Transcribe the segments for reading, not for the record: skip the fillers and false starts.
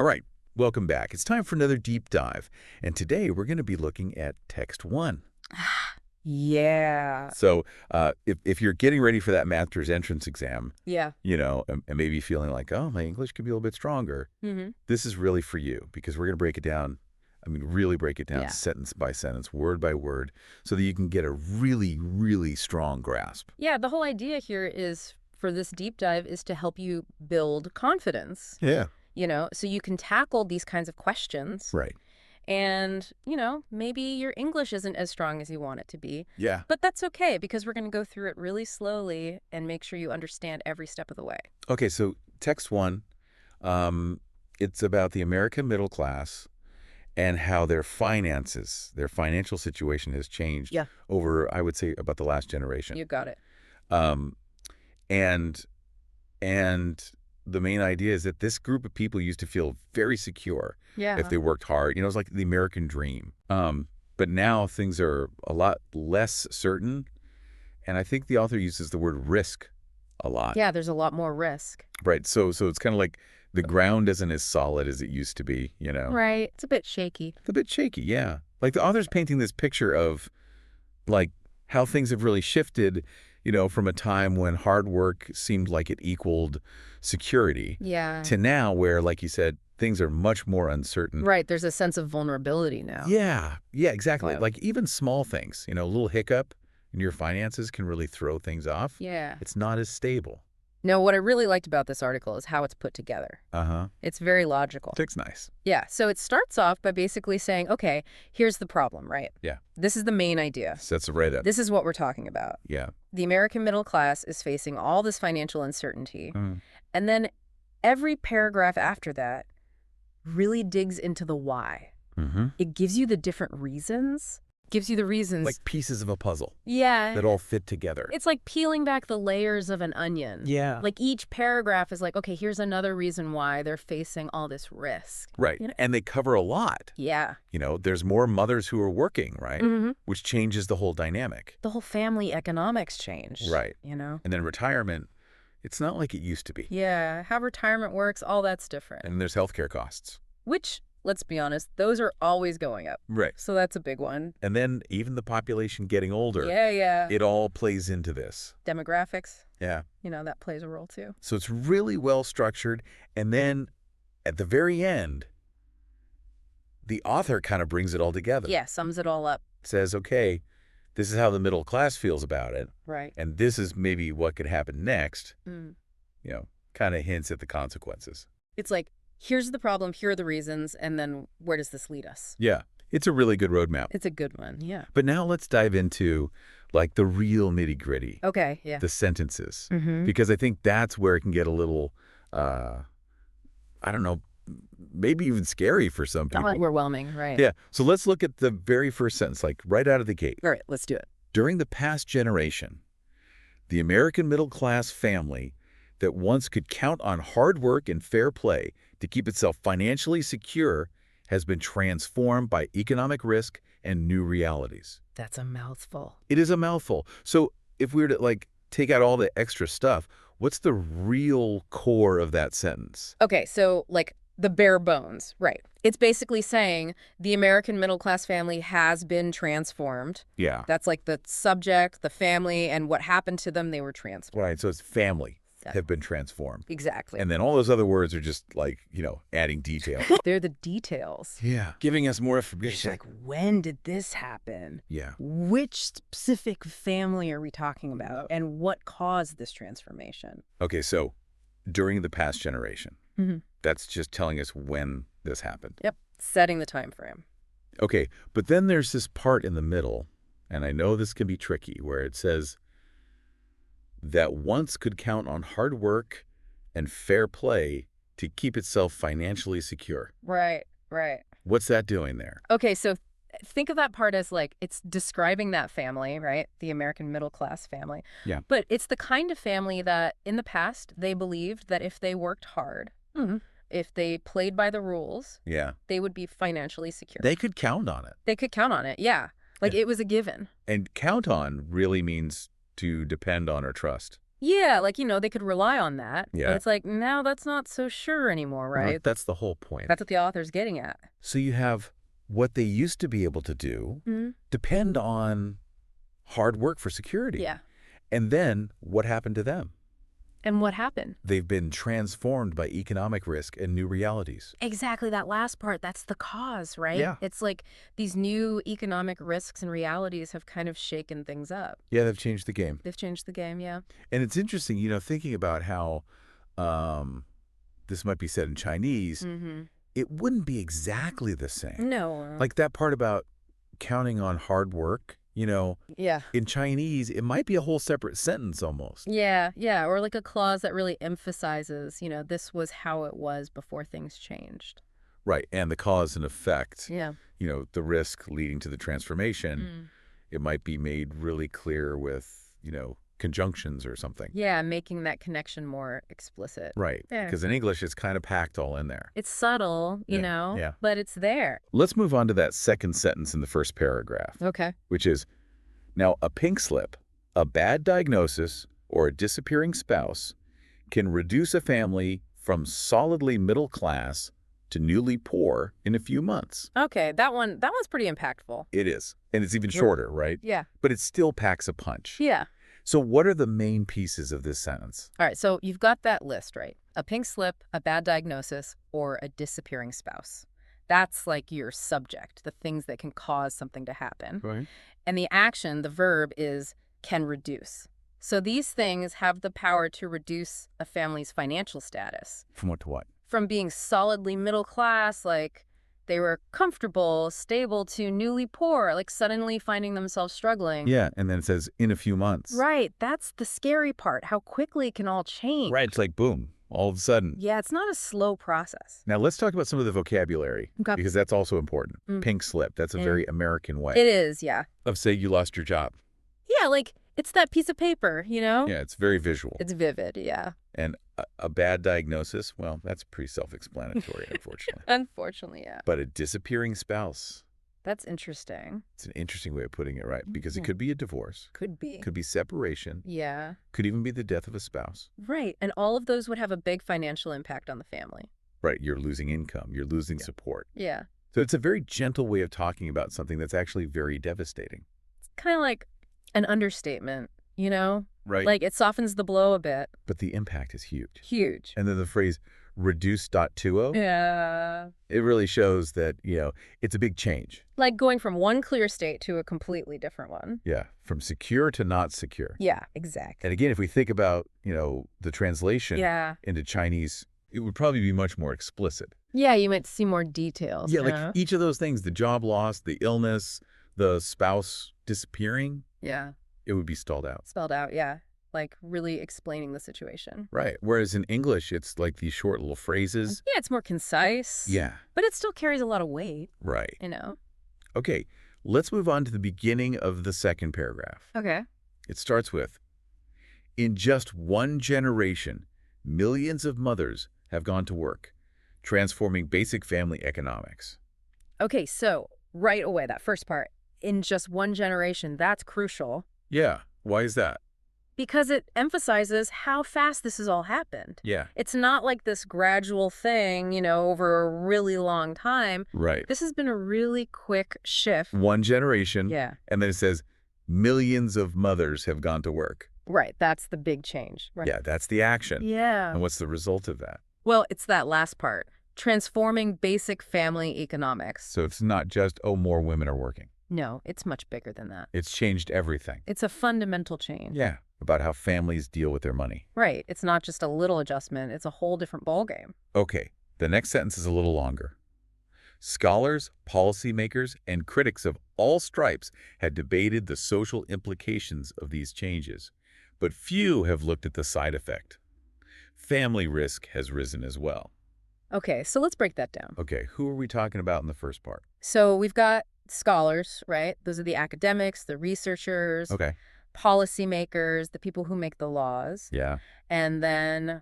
All right, welcome back. It's time for another deep dive. And today we're going to be looking at Text1. Yeah. So if you're getting ready for that master's entrance exam, Yeah. and maybe feeling like, oh, my English could be a little bit stronger, this is really for you because we're going to break it down. I mean, really break it down sentence by sentence, word by word, so that you can get a really, really strong grasp. Yeah, the whole idea here is, for this deep dive, is to help you build confidence. Yeah. So you can tackle these kinds of questions. Right. And, maybe your English isn't as strong as you want it to be. Yeah. But that's okay, because we're going to go through it really slowly and make sure you understand every step of the way. Okay, so Text1, it's about the American middle class and how their finances, their financial situation has changed over, I would say, about the last generation. You got it. And the main idea is that this group of people used to feel very secure if they worked hard. It's like the American dream. But now things are a lot less certain. And I think the author uses the word risk a lot. Yeah, there's a lot more risk. Right. So it's kind of like the ground isn't as solid as it used to be, Right. It's a bit shaky. It's a bit shaky, yeah. Like the author's painting this picture of like how things have really shifted, from a time when hard work seemed like it equaled security to now where, like you said, things are much more uncertain. Right. There's a sense of vulnerability now. Yeah. Yeah, exactly. Like even small things, a little hiccup in your finances can really throw things off. Yeah. It's not as stable. No, what I really liked about this article is how it's put together. It's very logical. It's nice. Yeah. So it starts off by basically saying, okay, here's the problem, right? Yeah. This is the main idea. Sets it right up. This is what we're talking about. Yeah. The American middle class is facing all this financial uncertainty. And then every paragraph after that really digs into the why. It gives you the different reasons. Gives you the reasons. Like pieces of a puzzle. Yeah. That all fit together. It's like peeling back the layers of an onion. Yeah. Like each paragraph is like, okay, here's another reason why they're facing all this risk. Right. And they cover a lot. Yeah. There's more mothers who are working, right? Which changes the whole dynamic. The whole family economics change. Right. And then retirement, it's not like it used to be. Yeah. How retirement works, all that's different. And there's healthcare costs. Which, let's be honest, those are always going up. Right. So that's a big one. And then even the population getting older. Yeah. It all plays into this. Demographics. Yeah. That plays a role too. So it's really well structured. And then at the very end, the author kind of brings it all together. Yeah, sums it all up. Says, okay, this is how the middle class feels about it. Right. And this is maybe what could happen next. Kind of hints at the consequences. It's like, here's the problem, here are the reasons, and then where does this lead us? Yeah, it's a really good roadmap. It's a good one, yeah. But now let's dive into like the real nitty-gritty. Okay, yeah. The sentences. Because I think that's where it can get a little, I don't know, maybe even scary for some people. Overwhelming, right. Yeah, so let's look at the very first sentence, like right out of the gate. All right, let's do it. During the past generation, the American middle-class family that once could count on hard work and fair play to keep itself financially secure has been transformed by economic risk and new realities. That's a mouthful. It is a mouthful. So if we were to take out all the extra stuff, what's the real core of that sentence? Okay, so the bare bones, right. It's basically saying the American middle-class family has been transformed. Yeah. That's like the subject, the family, and what happened to them, they were transformed. Right, so it's family have been transformed. Exactly. And then all those other words are just adding detail. They're the details. Yeah. Giving us more information. It's like, when did this happen? Yeah. Which specific family are we talking about? And what caused this transformation? Okay, so during the past generation, that's just telling us when this happened. Yep. Setting the time frame. Okay, but then there's this part in the middle, and I know this can be tricky, where it says that once could count on hard work and fair play to keep itself financially secure. Right. What's that doing there? Okay, so think of that part as it's describing that family, right? The American middle-class family. Yeah. But it's the kind of family that in the past they believed that if they worked hard, if they played by the rules, they would be financially secure. They could count on it. They could count on it, yeah. It was a given. And count on really means to depend on or trust. Yeah, like, they could rely on that. Yeah. But it's like, now that's not so sure anymore, right? That's the whole point. That's what the author's getting at. So you have what they used to be able to do depend on hard work for security. Yeah. And then what happened to them? And what happened? They've been transformed by economic risk and new realities. Exactly, that last part, that's the cause, right? Yeah. It's like these new economic risks and realities have kind of shaken things up. Yeah, they've changed the game. They've changed the game, yeah. And it's interesting, thinking about how this might be said in Chinese, it wouldn't be exactly the same. No. Like that part about counting on hard work, Yeah. in Chinese, it might be a whole separate sentence almost. Yeah, yeah, or like a clause that really emphasizes, this was how it was before things changed. Right, and the cause and effect. Yeah. The risk leading to the transformation, it might be made really clear with, conjunctions or something. Yeah, making that connection more explicit. Right, because in English, it's kind of packed all in there. It's subtle, but it's there. Let's move on to that second sentence in the first paragraph. Okay. Which is, now a pink slip, a bad diagnosis, or a disappearing spouse can reduce a family from solidly middle class to newly poor in a few months. Okay, that one's pretty impactful. It is. And it's even shorter, right? Yeah. But it still packs a punch. Yeah. So what are the main pieces of this sentence? All right, so you've got that list, right? A pink slip, a bad diagnosis, or a disappearing spouse. That's like your subject, the things that can cause something to happen. Right. And the action, the verb, is can reduce. So these things have the power to reduce a family's financial status. From what to what? From being solidly middle class, like they were comfortable, stable, to newly poor, like suddenly finding themselves struggling. Yeah, and then it says in a few months. Right, that's the scary part, how quickly it can all change. Right, it's like boom, all of a sudden. Yeah, it's not a slow process. Now let's talk about some of the vocabulary, because that's also important. Pink slip, that's a very American way. It is, yeah. Of say you lost your job. Yeah, like it's that piece of paper, Yeah, it's very visual. It's vivid, yeah. And a bad diagnosis, well, that's pretty self-explanatory, unfortunately. Unfortunately, yeah. But a disappearing spouse. That's interesting. It's an interesting way of putting it, right? Because it could be a divorce. Could be. Could be separation. Yeah. Could even be the death of a spouse. Right. And all of those would have a big financial impact on the family. Right. You're losing income. You're losing support. Yeah. So it's a very gentle way of talking about something that's actually very devastating. It's kind of like an understatement, Right. Like it softens the blow a bit. But the impact is huge. Huge. And then the phrase reduce.20. Yeah. It really shows that, it's a big change. Like going from one clear state to a completely different one. Yeah. From secure to not secure. Yeah, exactly. And again, if we think about, the translation into Chinese, it would probably be much more explicit. Yeah, you might see more details. Yeah, like each of those things, the job loss, the illness, the spouse disappearing. Yeah. It would be spelled out. Spelled out, yeah. Like really explaining the situation. Right. Whereas in English, it's like these short little phrases. Yeah, it's more concise. Yeah. But it still carries a lot of weight. Right. Okay, let's move on to the beginning of the second paragraph. Okay. It starts with, in just one generation, millions of mothers have gone to work, transforming basic family economics. Okay, so right away, that first part, in just one generation, that's crucial. Yeah. Why is that? Because it emphasizes how fast this has all happened. Yeah. It's not like this gradual thing, over a really long time. Right. This has been a really quick shift. One generation. Yeah. And then it says, millions of mothers have gone to work. Right. That's the big change. Right. Yeah, that's the action. Yeah. And what's the result of that? Well, it's that last part, transforming basic family economics. So it's not just, more women are working. No, it's much bigger than that. It's changed everything. It's a fundamental change. Yeah, about how families deal with their money. Right. It's not just a little adjustment. It's a whole different ballgame. Okay, the next sentence is a little longer. Scholars, policymakers, and critics of all stripes had debated the social implications of these changes, but few have looked at the side effect. Family risk has risen as well. Okay, so let's break that down. Okay, who are we talking about in the first part? So we've got scholars, right? Those are the academics, the researchers, Okay. policymakers, the people who make the laws. Yeah. And then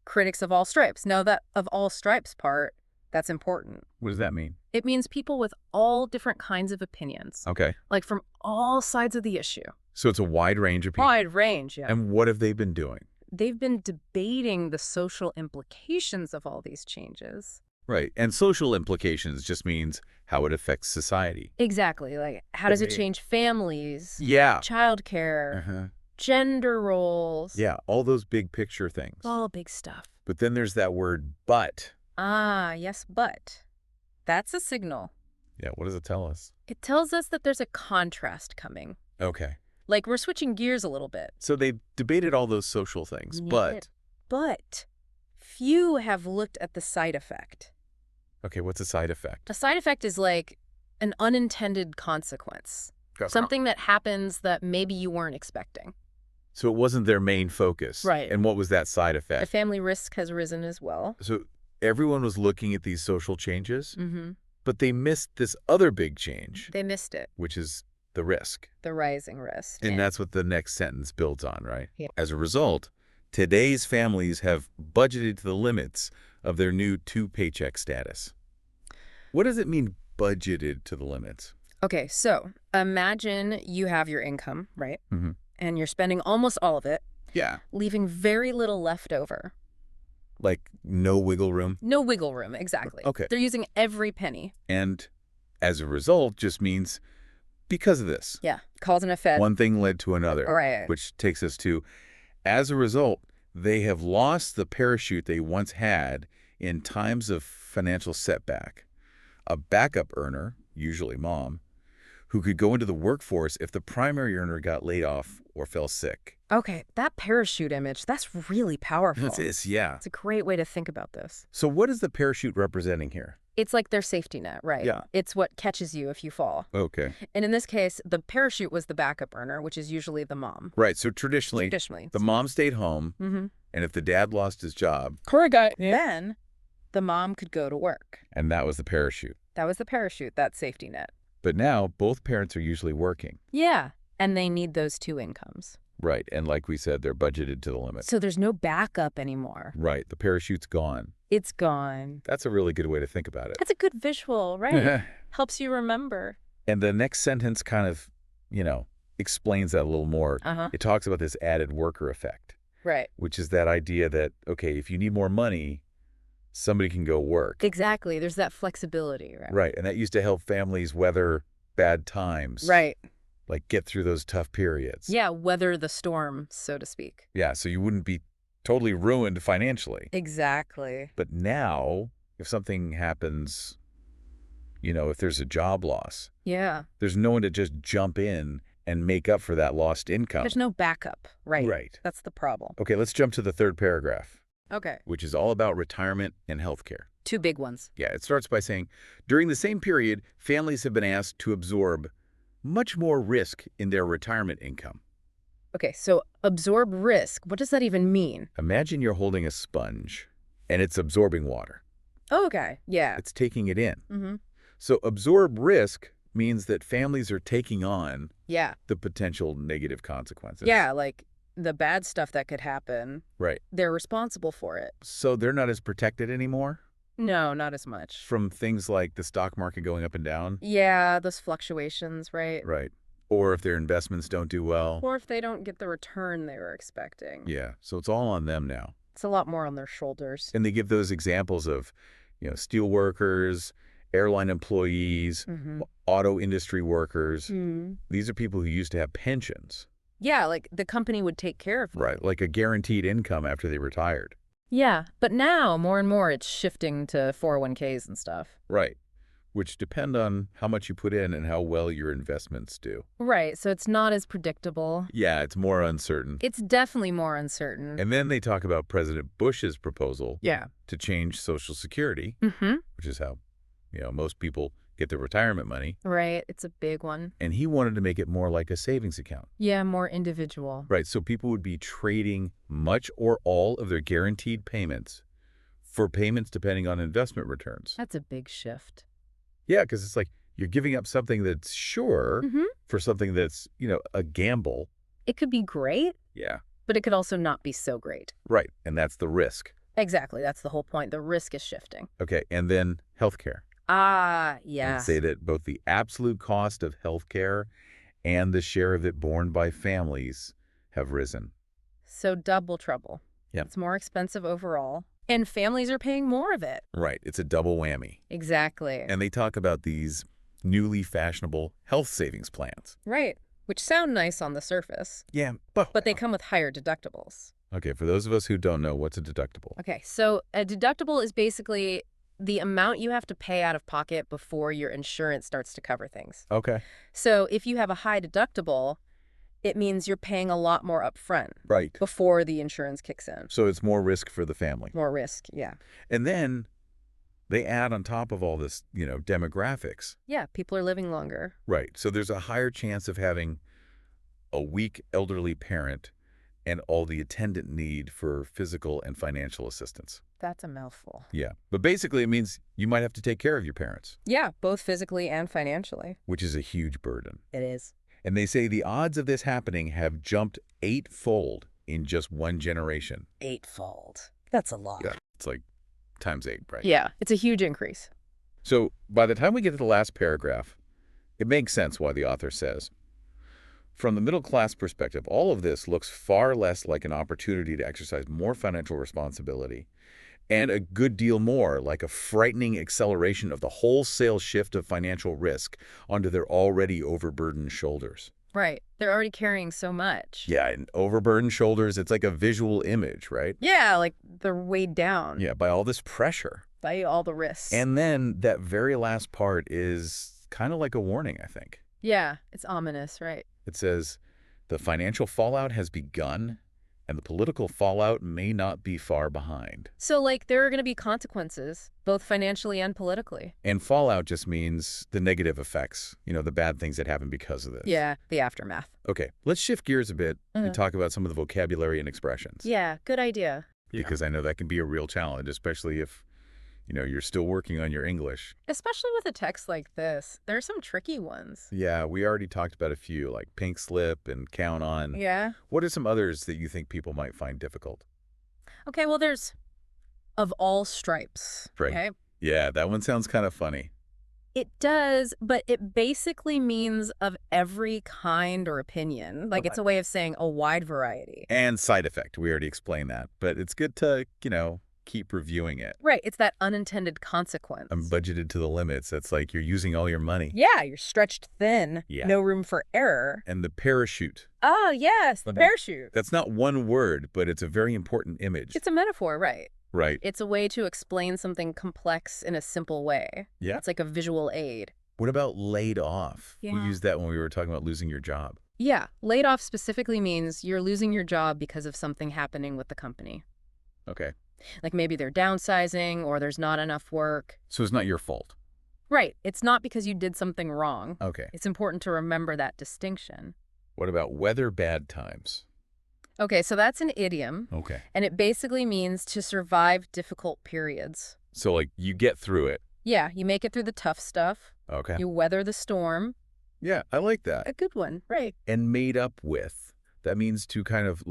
critics of all stripes. Now that of all stripes part, that's important. What does that mean? It means people with all different kinds of opinions. Okay. Like from all sides of the issue. So it's a wide range of people. Wide range, yeah. And what have they been doing? They've been debating the social implications of all these changes. Right. And social implications just means how it affects society. Exactly. Like, how does it change families? Yeah. Childcare, gender roles. Yeah, all those big picture things. All big stuff. But then there's that word but. Ah, yes, but. That's a signal. Yeah, what does it tell us? It tells us that there's a contrast coming. Okay. Like, we're switching gears a little bit. So they debated all those social things, but few have looked at the side effect. Okay, what's a side effect? A side effect is like an unintended consequence. Something that happens that maybe you weren't expecting. So it wasn't their main focus. Right. And what was that side effect? A family risk has risen as well. So everyone was looking at these social changes, but they missed this other big change. They missed it. Which is the risk. The rising risk. And that's what the next sentence builds on, right? Yeah. As a result, today's families have budgeted to the limits of their new two-paycheck status. What does it mean, budgeted to the limits? Okay, so imagine you have your income, right? And you're spending almost all of it. Yeah. Leaving very little left over. Like no wiggle room? No wiggle room, exactly. Okay. They're using every penny. And as a result just means because of this. Yeah, cause and effect. One thing led to another. Right. Which takes us to, as a result, they have lost the parachute they once had in times of financial setback. A backup earner, usually mom, who could go into the workforce if the primary earner got laid off or fell sick. Okay, that parachute image, that's really powerful. It is, yeah. It's a great way to think about this. So what is the parachute representing here? It's like their safety net, right? Yeah. It's what catches you if you fall. Okay. And in this case, the parachute was the backup earner, which is usually the mom. Right, so traditionally the mom stayed home, and if the dad lost his job, then the mom could go to work. and that was the parachute. That was the parachute, that safety net. But now both parents are usually working. Yeah, and they need those two incomes. Right, and like we said, they're budgeted to the limit. So there's no backup anymore. Right, the parachute's gone. It's gone. That's a really good way to think about it. That's a good visual, right? Helps you remember. And the next sentence kind of, explains that a little more. It talks about this added worker effect. Right. Which is that idea that, okay, if you need more money, somebody can go work. Exactly. There's that flexibility, right? Right, and that used to help families weather bad times. Right. Like get through those tough periods. Yeah, weather the storm, so to speak. Yeah, so you wouldn't be totally ruined financially. Exactly. But now, if something happens, if there's a job loss, there's no one to just jump in and make up for that lost income. There's no backup, right? Right. That's the problem. Okay, let's jump to the third paragraph. Okay. Which is all about retirement and healthcare. Two big ones. Yeah, it starts by saying, during the same period, families have been asked to absorb much more risk in their retirement income. Okay, so absorb risk. What does that even mean? Imagine you're holding a sponge and it's absorbing water. Okay, yeah. It's taking it in. So absorb risk means that families are taking on the potential negative consequences. Yeah, like the bad stuff that could happen. Right. They're responsible for it. So they're not as protected anymore? No, not as much. From things like the stock market going up and down? Yeah, those fluctuations, right? Right. Or if their investments don't do well. Or if they don't get the return they were expecting. Yeah, so it's all on them now. It's a lot more on their shoulders. And they give those examples of, steel workers, airline employees, auto industry workers. These are people who used to have pensions. Yeah, like the company would take care of them. Right, like a guaranteed income after they retired. Yeah, but now more and more it's shifting to 401ks and stuff. Right, which depend on how much you put in and how well your investments do. Right, so it's not as predictable. Yeah, it's more uncertain. It's definitely more uncertain. And then they talk about President Bush's proposal to change Social Security, which is how, most people get their retirement money. Right, it's a big one. And he wanted to make it more like a savings account. Yeah, more individual. Right, so people would be trading much or all of their guaranteed payments for payments depending on investment returns. That's a big shift. Yeah, because it's like you're giving up something that's sure for something that's, a gamble. It could be great. Yeah. But it could also not be so great. Right, and that's the risk. Exactly, that's the whole point. The risk is shifting. Okay, and then healthcare. Ah, yeah. I'd say that both the absolute cost of healthcare and the share of it borne by families have risen. So double trouble. Yep. It's more expensive overall, and families are paying more of it. Right. It's a double whammy. Exactly. And they talk about these newly fashionable health savings plans. Right, which sound nice on the surface. Yeah, but they come with higher deductibles. Okay, for those of us who don't know, what's a deductible? Okay, so a deductible is basically the amount you have to pay out of pocket before your insurance starts to cover things. Okay. So if you have a high deductible, it means you're paying a lot more upfront. Right. Before the insurance kicks in. So it's more risk for the family. More risk, yeah. And then they add on top of all this, demographics. Yeah, people are living longer. Right. So there's a higher chance of having a weak elderly parent and all the attendant need for physical and financial assistance. That's a mouthful. Yeah. But basically it means you might have to take care of your parents. Yeah, both physically and financially. Which is a huge burden. It is. And they say the odds of this happening have jumped 8-fold in just one generation. 8-fold. That's a lot. Yeah. It's like times 8, right? Yeah, it's a huge increase. So by the time we get to the last paragraph, it makes sense why the author says, from the middle-class perspective, all of this looks far less like an opportunity to exercise more financial responsibility and a good deal more like a frightening acceleration of the wholesale shift of financial risk onto their already overburdened shoulders. Right. They're already carrying so much. Yeah, and overburdened shoulders, it's like a visual image, right? Yeah, like they're weighed down. Yeah, by all this pressure. By all the risks. And then that very last part is kind of like a warning, I think. Yeah, it's ominous, right? It says, the financial fallout has begun, and the political fallout may not be far behind. So, there are going to be consequences, both financially and politically. And fallout just means the negative effects, the bad things that happen because of this. Yeah, the aftermath. Okay, let's shift gears a bit and talk about some of the vocabulary and expressions. Yeah, good idea. Because I know that can be a real challenge, especially if, you're still working on your English. Especially with a text like this. There are some tricky ones. Yeah, we already talked about a few, like pink slip and count on. Yeah. What are some others that you think people might find difficult? Okay, well, there's of all stripes. Right. Okay? Yeah, that one sounds kind of funny. It does, but it basically means of every kind or opinion. It's a way of saying a wide variety. And side effect. We already explained that. But it's good to, keep reviewing it. Right. It's that unintended consequence. I'm budgeted to the limits. That's like you're using all your money. Yeah, you're stretched thin. Yeah. No room for error. And the parachute. Oh, yes, the parachute. That's not one word, but it's a very important image. It's a metaphor, right? Right. It's a way to explain something complex in a simple way. Yeah. It's like a visual aid. What about laid off? Yeah. We used that when we were talking about losing your job. Yeah. Laid off specifically means you're losing your job because of something happening with the company. Okay. Like maybe they're downsizing or there's not enough work. So it's not your fault. Right. It's not because you did something wrong. Okay. It's important to remember that distinction. What about weather bad times? Okay, so that's an idiom. Okay. And it basically means to survive difficult periods. So you get through it. Yeah, you make it through the tough stuff. Okay. You weather the storm. Yeah, I like that. A good one, right. And made up with. That means to kind of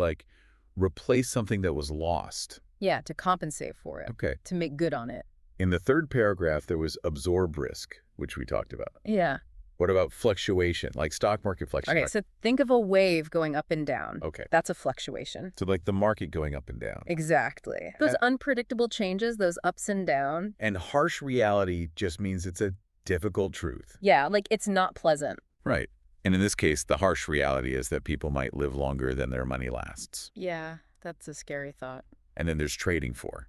replace something that was lost. Yeah, to compensate for it. Okay. To make good on it. In the third paragraph, there was absorb risk, which we talked about. Yeah. What about fluctuation, like stock market fluctuation? Okay, so think of a wave going up and down. Okay. That's a fluctuation. So the market going up and down. Exactly. Those unpredictable changes, those ups and downs. And harsh reality just means it's a difficult truth. Yeah, it's not pleasant. Right. And in this case, the harsh reality is that people might live longer than their money lasts. Yeah, that's a scary thought. And then there's trading for,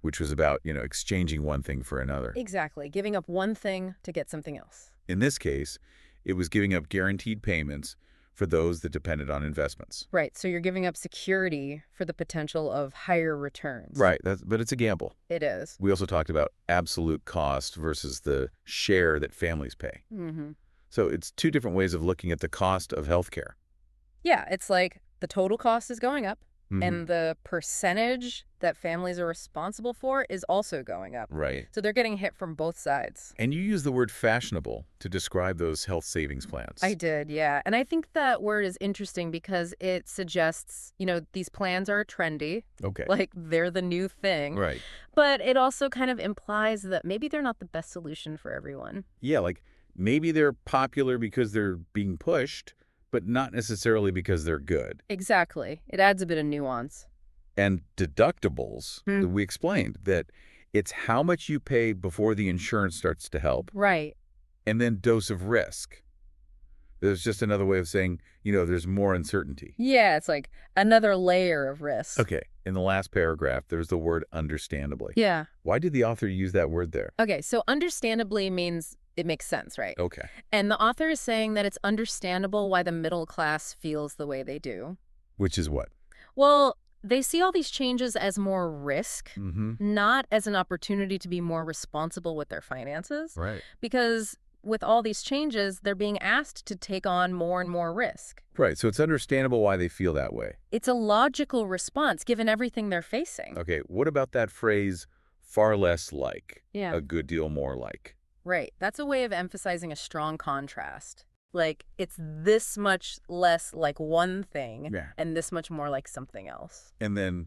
which was about, exchanging one thing for another. Exactly. Giving up one thing to get something else. In this case, it was giving up guaranteed payments for those that depended on investments. Right. So you're giving up security for the potential of higher returns. Right. But it's a gamble. It is. We also talked about absolute cost versus the share that families pay. Mm-hmm. So it's two different ways of looking at the cost of healthcare. Yeah. It's like the total cost is going up. Mm-hmm. And the percentage that families are responsible for is also going up. Right. So they're getting hit from both sides. And you use the word fashionable to describe those health savings plans. I did, yeah. And I think that word is interesting because it suggests, these plans are trendy. Okay. They're the new thing. Right. But it also kind of implies that maybe they're not the best solution for everyone. Yeah, maybe they're popular because they're being pushed, but not necessarily because they're good. Exactly. It adds a bit of nuance. And deductibles, we explained that it's how much you pay before the insurance starts to help. Right. And then dose of risk. There's just another way of saying, there's more uncertainty. Yeah, it's like another layer of risk. Okay. In the last paragraph, there's the word understandably. Yeah. Why did the author use that word there? Okay, so understandably means it makes sense, right? Okay. And the author is saying that it's understandable why the middle class feels the way they do. Which is what? Well, they see all these changes as more risk, not as an opportunity to be more responsible with their finances. Right. Because with all these changes, they're being asked to take on more and more risk. Right, so it's understandable why they feel that way. It's a logical response given everything they're facing. Okay, what about that phrase, far less like, Yeah. a good deal more like? Right, that's a way of emphasizing a strong contrast. Like, it's this much less like one thing and this much more like something else. And then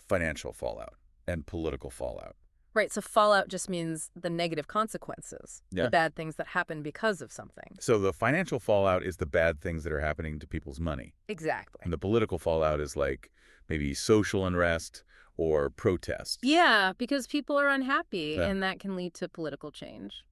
financial fallout and political fallout. Right, so fallout just means the negative consequences, the bad things that happen because of something. So the financial fallout is the bad things that are happening to people's money. Exactly. And the political fallout is like maybe social unrest or protests. Yeah, because people are unhappy, and that can lead to political change.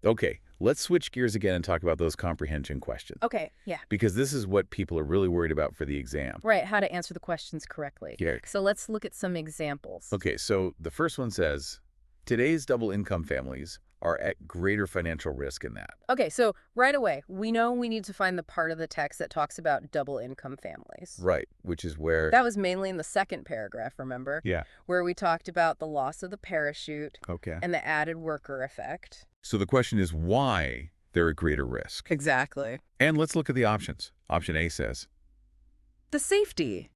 Okay, let's switch gears again and talk about those comprehension questions. Okay, yeah. Because this is what people are really worried about for the exam. Right, how to answer the questions correctly. Yeah. So let's look at some examples. Okay, so the first one says, today's double-income families are at greater financial risk in that. Okay, so right away, we know we need to find the part of the text that talks about double-income families. Right, which is where... That was mainly in the second paragraph, remember? Yeah. Where we talked about the loss of the parachute and the added worker effect. So the question is why they're at greater risk. Exactly. And let's look at the options. Option A says, the safety.